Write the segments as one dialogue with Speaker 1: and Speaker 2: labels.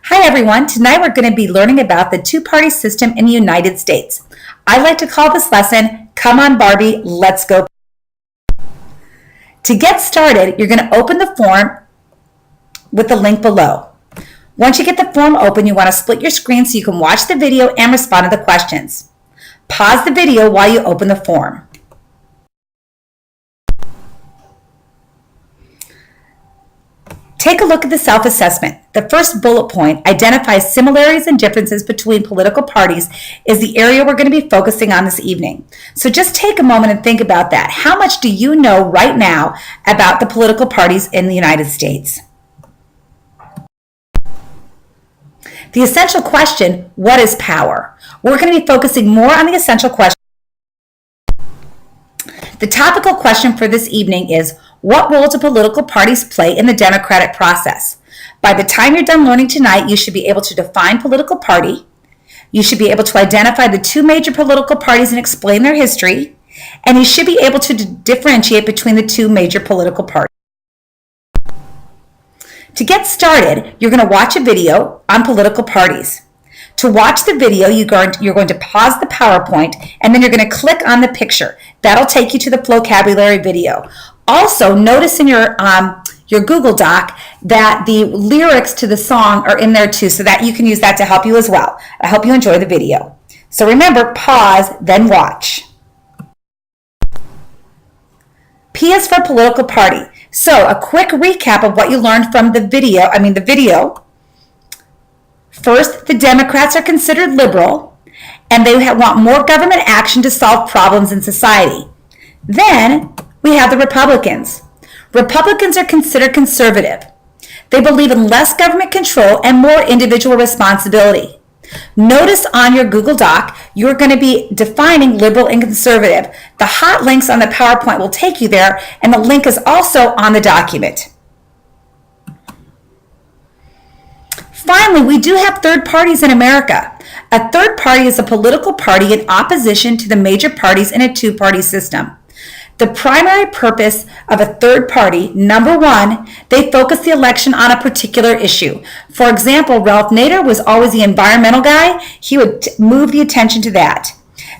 Speaker 1: Hi everyone, tonight we're going to be learning about the two-party system in the United States. I like to call this lesson, Come on Barbie, Let's Go. To get started, you're going to open the form with the link below. Once you get the form open, you want to split your screen so you can watch the video and respond to the questions. Pause the video while you open the form. Take a look at the self-assessment. The first bullet point identifies similarities and differences between political parties is the area we're going to be focusing on this evening. So just take a moment and think about that. How much do you know right now about the political parties in the United States? The essential question, what is power? We're going to be focusing more on the essential question. The topical question for this evening is, what role do political parties play in the democratic process? By the time you're done learning tonight, you should be able to define political party. You should be able to identify the two major political parties and explain their history. And you should be able to differentiate between the two major political parties. To get started, you're going to watch a video on political parties. To watch the video, you're going to pause the PowerPoint, and then you're going to click on the picture. That'll take you to the vocabulary video. Also, notice in your Google Doc that the lyrics to the song are in there too, so that you can use that to help you as well. I hope you enjoy the video. So remember, pause, then watch. P is for political party. So a quick recap of what you learned from the video. First, the Democrats are considered liberal, and they want more government action to solve problems in society. Then, we have the Republicans. Republicans are considered conservative. They believe in less government control and more individual responsibility. Notice on your Google Doc, you're going to be defining liberal and conservative. The hot links on the PowerPoint will take you there, and the link is also on the document. Finally, we do have third parties in America. A third party is a political party in opposition to the major parties in a two-party system. The primary purpose of a third party, number one, they focus the election on a particular issue. For example, Ralph Nader was always the environmental guy. He would move the attention to that.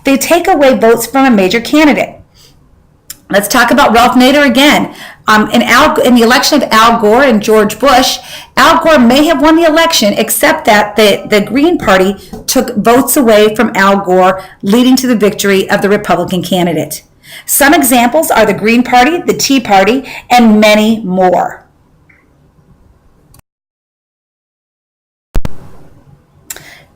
Speaker 1: They take away votes from a major candidate. Let's talk about Ralph Nader again. In the election of Al Gore and George Bush, Al Gore may have won the election, except that the Green Party took votes away from Al Gore, leading to the victory of the Republican candidate. Some examples are the Green Party, the Tea Party, and many more.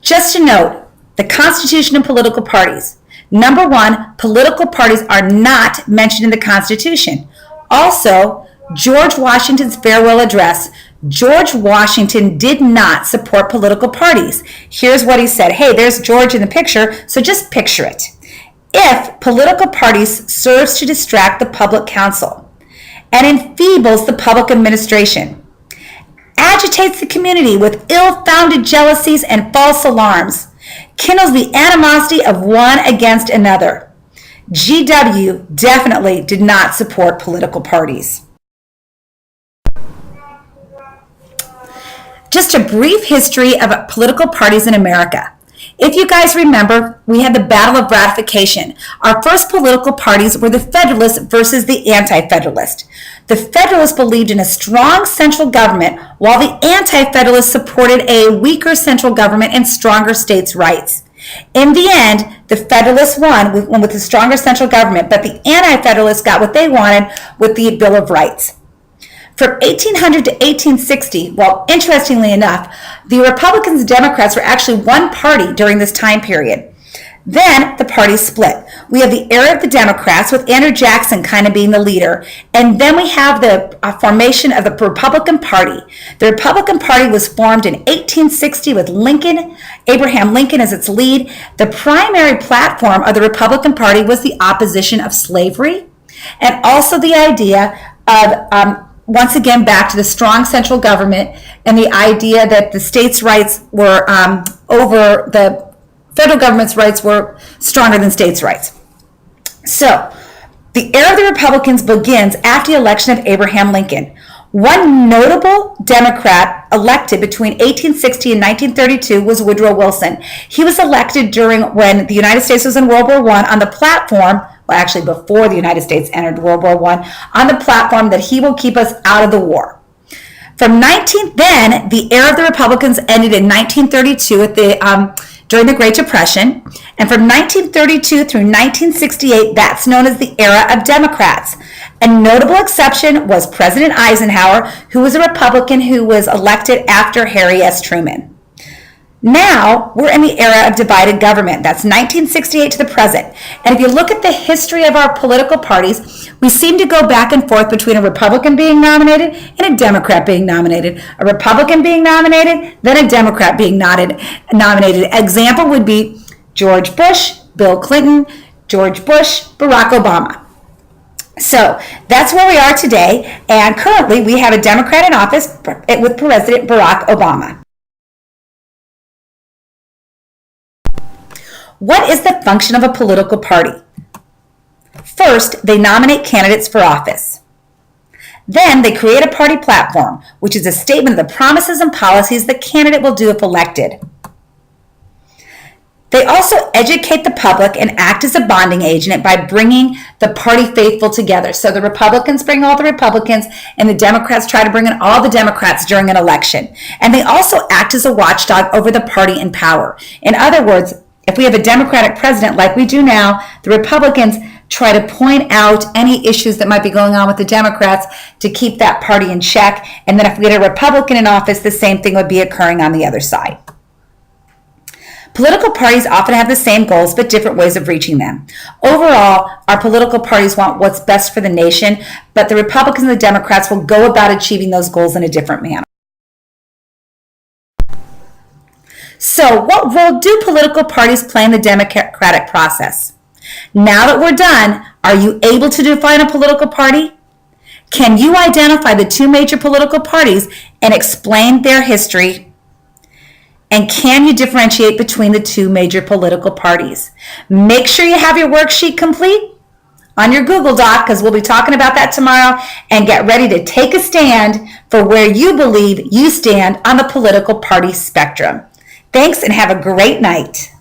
Speaker 1: Just to note, the Constitution and political parties. Number one, political parties are not mentioned in the Constitution. Also, George Washington's farewell address. George Washington did not support political parties. Here's what he said. Hey, there's George in the picture, so just picture it. If political parties serves to distract the public council and enfeebles the public administration, agitates the community with ill-founded jealousies and false alarms, kindles the animosity of one against another. GW definitely did not support political parties. Just a brief history of political parties in America. If you guys remember, we had the Battle of Ratification. Our first political parties were the Federalists versus the Anti-Federalists. The Federalists believed in a strong central government, while the Anti-Federalists supported a weaker central government and stronger states' rights. In the end, the Federalists won with a stronger central government, but the Anti-Federalists got what they wanted with the Bill of Rights. From 1800 to 1860, well, interestingly enough, the Republicans and Democrats were actually one party during this time period. Then the parties split. We have the era of the Democrats with Andrew Jackson kind of being the leader. And then we have the formation of the Republican Party. The Republican Party was formed in 1860 with Abraham Lincoln as its lead. The primary platform of the Republican Party was the opposition of slavery and also the idea of once again, back to the strong central government and the idea that the states' rights were over the federal government's rights were stronger than states' rights. So, the era of the Republicans begins after the election of Abraham Lincoln. One notable Democrat elected between 1860 and 1932 was Woodrow Wilson. He was elected when the United States was in World War I on the platform, well, actually before the United States entered World War I, on the platform that he will keep us out of the war. Then, the era of the Republicans ended in 1932 during the Great Depression. And from 1932 through 1968, that's known as the era of Democrats. A notable exception was President Eisenhower, who was a Republican who was elected after Harry S. Truman. Now, we're in the era of divided government. That's 1968 to the present. And if you look at the history of our political parties, we seem to go back and forth between a Republican being nominated and a Democrat being nominated. A Republican being nominated, then a Democrat being nominated. Example would be George Bush, Bill Clinton, George Bush, Barack Obama. So that's where we are today. And currently, we have a Democrat in office with President Barack Obama. What is the function of a political party? First, they nominate candidates for office. Then they create a party platform, which is a statement of the promises and policies the candidate will do if elected. They also educate the public and act as a bonding agent by bringing the party faithful together. So the Republicans bring all the Republicans, and the Democrats try to bring in all the Democrats during an election. And they also act as a watchdog over the party in power. In other words, if we have a Democratic president like we do now, the Republicans try to point out any issues that might be going on with the Democrats to keep that party in check. And then if we had a Republican in office, the same thing would be occurring on the other side. Political parties often have the same goals, but different ways of reaching them. Overall, our political parties want what's best for the nation, but the Republicans and the Democrats will go about achieving those goals in a different manner. So, what role do political parties play in the democratic process? Now that we're done, are you able to define a political party? Can you identify the two major political parties and explain their history? And can you differentiate between the two major political parties? Make sure you have your worksheet complete on your Google Doc, because we'll be talking about that tomorrow, and get ready to take a stand for where you believe you stand on the political party spectrum. Thanks, and have a great night.